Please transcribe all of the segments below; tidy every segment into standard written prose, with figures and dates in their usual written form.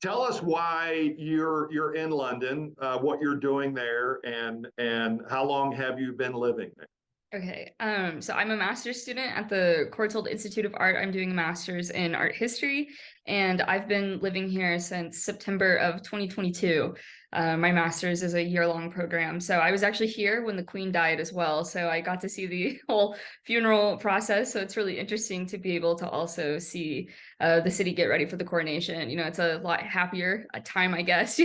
Tell us why you're in London, what you're doing there, and how long have you been living there? Okay. So I'm a master's student at the Courtauld Institute of Art. I'm doing a master's in art history, and I've been living here since September of 2022. My master's is a year-long program. So I was actually here when the Queen died as well. So I got to see the whole funeral process. So it's really interesting to be able to also see the city get ready for the coronation. It's a lot happier time, I guess,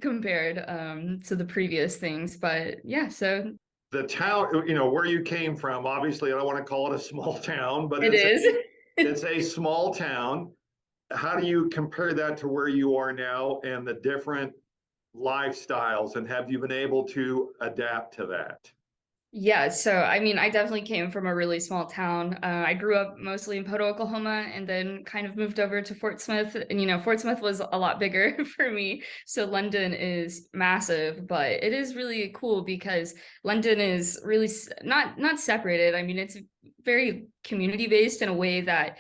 compared to the previous things. But yeah, so The town, where you came from, obviously, I don't want to call it a small town, but it it's is. it's a small town. How do you compare that to where you are now and the different lifestyles, and have you been able to adapt to that? Yeah, so I mean, I definitely came from a really small town. I grew up mostly in Poteau, Oklahoma, and then kind of moved over to Fort Smith. And Fort Smith was a lot bigger for me. So London is massive, but it is really cool because London is really not separated. I mean, it's very community based in a way that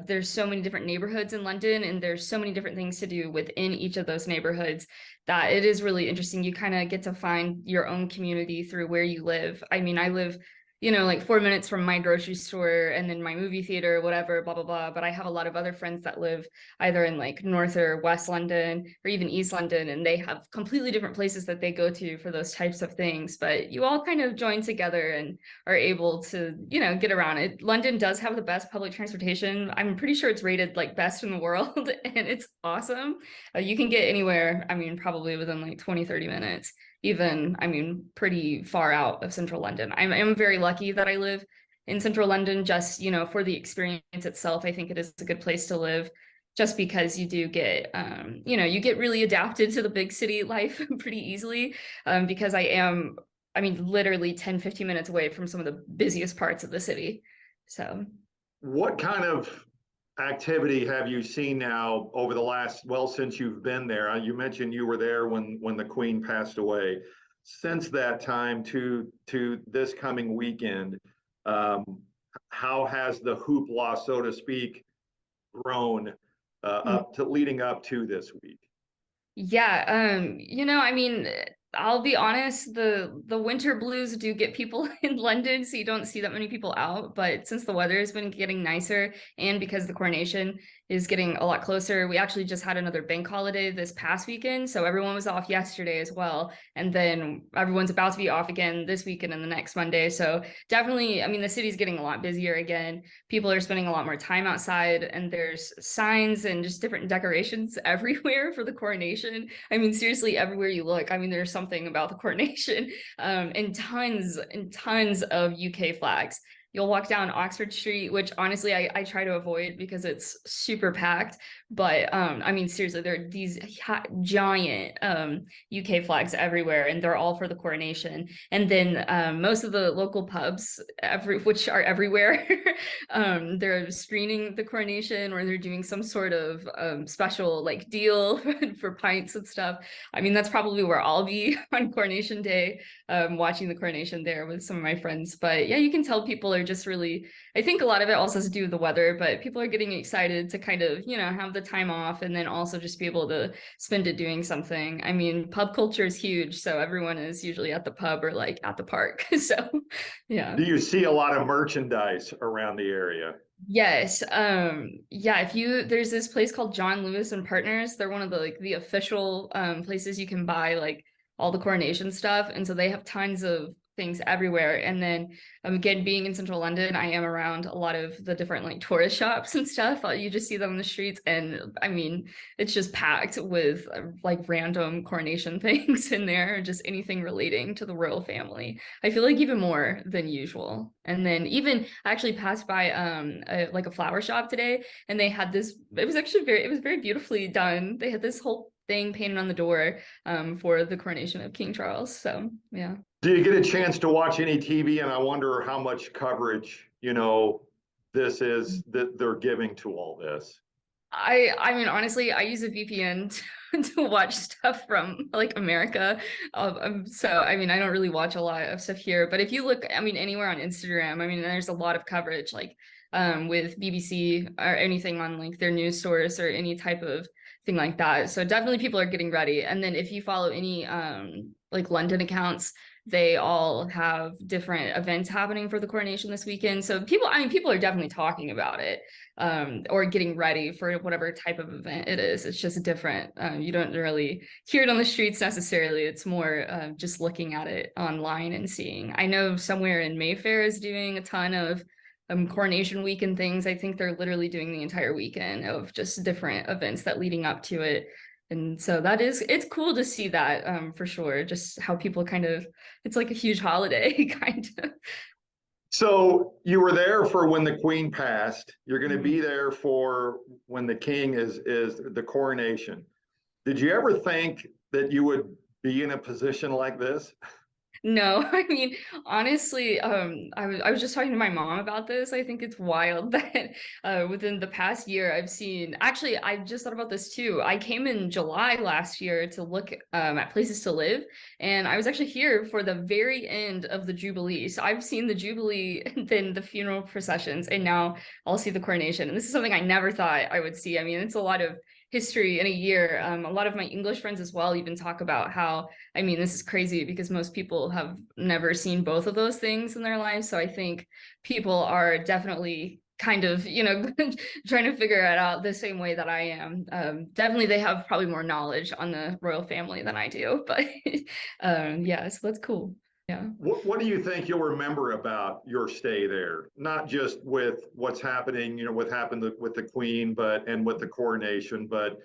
there's so many different neighborhoods in London, and there's so many different things to do within each of those neighborhoods that it is really interesting. You kind of get to find your own community through where you live. I mean, I live, like 4 minutes from my grocery store and then my movie theater, whatever, blah, blah, blah. But I have a lot of other friends that live either in like North or West London or even East London, and they have completely different places that they go to for those types of things. But you all kind of join together and are able to, get around it. London does have the best public transportation. I'm pretty sure it's rated like best in the world, and it's awesome. You can get anywhere, I mean, probably within like 20, 30 minutes, even, I mean, pretty far out of central London. I'm very lucky that I live in central London, just, for the experience itself. I think it is a good place to live just because you do get, you get really adapted to the big city life pretty easily, because I mean, literally 10, 15 minutes away from some of the busiest parts of the city. So. What kind of activity have you seen now over the last, well, since you've been there? You mentioned you were there when the Queen passed away. Since that time to this coming weekend, um, how has the hoopla, so to speak, grown up to leading up to this week? Yeah, I mean, I'll be honest, the winter blues do get people in London, so you don't see that many people out. But since the weather has been getting nicer and because the coronation is getting a lot closer, we actually just had another bank holiday this past weekend, so everyone was off yesterday as well. And then everyone's about to be off again this weekend and the next Monday. So definitely, I mean, the city's getting a lot busier again. People are spending a lot more time outside, and there's signs and just different decorations everywhere for the coronation. I mean, seriously, everywhere you look, I mean, there's something about the coronation, and tons of UK flags. You'll walk down Oxford Street, which honestly I try to avoid because it's super packed. But I mean, seriously, there are these giant UK flags everywhere, and they're all for the coronation. And then most of the local pubs, which are everywhere, they're screening the coronation, or they're doing some sort of special like deal for pints and stuff. I mean, that's probably where I'll be on coronation day, watching the coronation there with some of my friends. But yeah, you can tell people are just really, I think a lot of it also has to do with the weather, but people are getting excited to kind of, have the time off and then also just be able to spend it doing something. I mean, pub culture is huge, so everyone is usually at the pub or like at the park. So yeah. Do you see a lot of merchandise around the area? Yes. Yeah, if you there's this place called John Lewis and Partners. They're one of the like the official places you can buy like all the coronation stuff. And so they have tons of things everywhere. And then again, being in central London, I am around a lot of the different like tourist shops and stuff. You just see them on the streets, and I mean, it's just packed with like random coronation things in there, just anything relating to the royal family. I feel like even more than usual. And then even I actually passed by like a flower shop today, and they had this, it was very beautifully done. They had this whole thing painted on the door for the coronation of King Charles. So yeah. Do you get a chance to watch any TV? And I wonder how much coverage, this is that they're giving to all this. I mean, honestly, I use a VPN to watch stuff from like America. So I mean, I don't really watch a lot of stuff here, but if you look, I mean, anywhere on Instagram, I mean, there's a lot of coverage. Like with BBC or anything on like their news source or any type of thing like that. So definitely people are getting ready. And then if you follow any like London accounts, they all have different events happening for the coronation this weekend. So people, I mean, people are definitely talking about it or getting ready for whatever type of event it is. It's just different. You don't really hear it on the streets necessarily. It's more just looking at it online and seeing. I know somewhere in Mayfair is doing a ton of coronation week and things. I think they're literally doing the entire weekend of just different events that leading up to it. And so that is, it's cool to see that for sure. Just how people kind of, it's like a huge holiday kind of. So you were there for when the Queen passed. You're going to Mhm. be there for when the King is the coronation. Did you ever think that you would be in a position like this? No, I mean, honestly, I was just talking to my mom about this. I think it's wild that within the past year, I've seen, actually, I just thought about this too. I came in July last year to look at places to live, and I was actually here for the very end of the Jubilee. So I've seen the Jubilee and then the funeral processions, and now I'll see the coronation. And this is something I never thought I would see. I mean, it's a lot of history in a year. A lot of my English friends as well even talk about how, I mean, this is crazy because most people have never seen both of those things in their lives. So I think people are definitely kind of, you know, trying to figure it out the same way that I am. Definitely, they have probably more knowledge on the royal family than I do, but yeah, so that's cool. Yeah. What do you think you'll remember about your stay there? Not just with what's happening, what happened with the Queen, but and with the coronation, but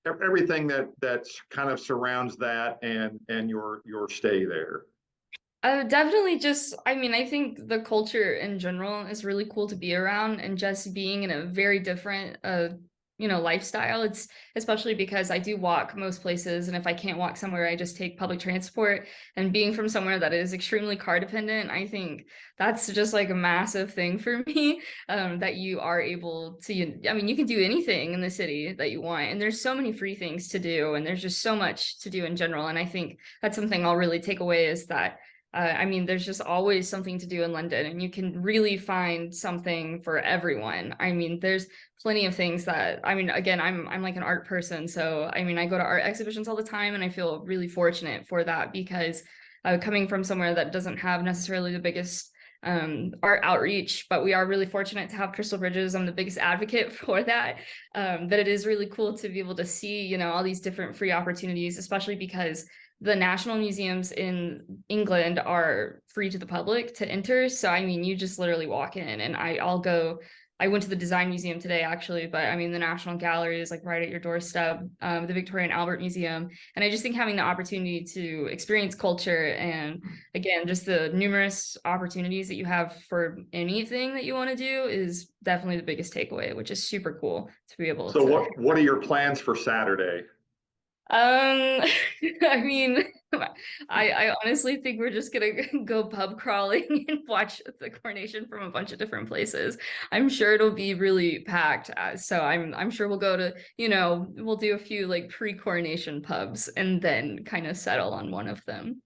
everything that's kind of surrounds that and your stay there. Definitely just, I mean, I think the culture in general is really cool to be around and just being in a very different, you know, lifestyle. It's especially because I do walk most places, and if I can't walk somewhere, I just take public transport. And being from somewhere that is extremely car dependent, I think that's just like a massive thing for me, that you are able to, I mean, you can do anything in the city that you want, and there's so many free things to do, and there's just so much to do in general. And I think that's something I'll really take away is that I mean, there's just always something to do in London, and you can really find something for everyone. I mean, there's plenty of things that, I mean, again, I'm like an art person, so I mean, I go to art exhibitions all the time, and I feel really fortunate for that because coming from somewhere that doesn't have necessarily the biggest art outreach, but we are really fortunate to have Crystal Bridges. I'm the biggest advocate for that. But it is really cool to be able to see, you know, all these different free opportunities, especially because the national museums in England are free to the public to enter. So I mean, you just literally walk in, and I'll go. I went to the Design Museum today, actually, but I mean, the National Gallery is like right at your doorstep, the Victoria and Albert Museum. And I just think having the opportunity to experience culture and, again, just the numerous opportunities that you have for anything that you want to do is definitely the biggest takeaway, which is super cool to be able So to. what are your plans for Saturday? Um, I mean, I honestly think we're just gonna go pub crawling and watch the coronation from a bunch of different places. I'm sure it'll be really packed. So I'm sure we'll go to, you know, we'll do a few like pre-coronation pubs and then kind of settle on one of them.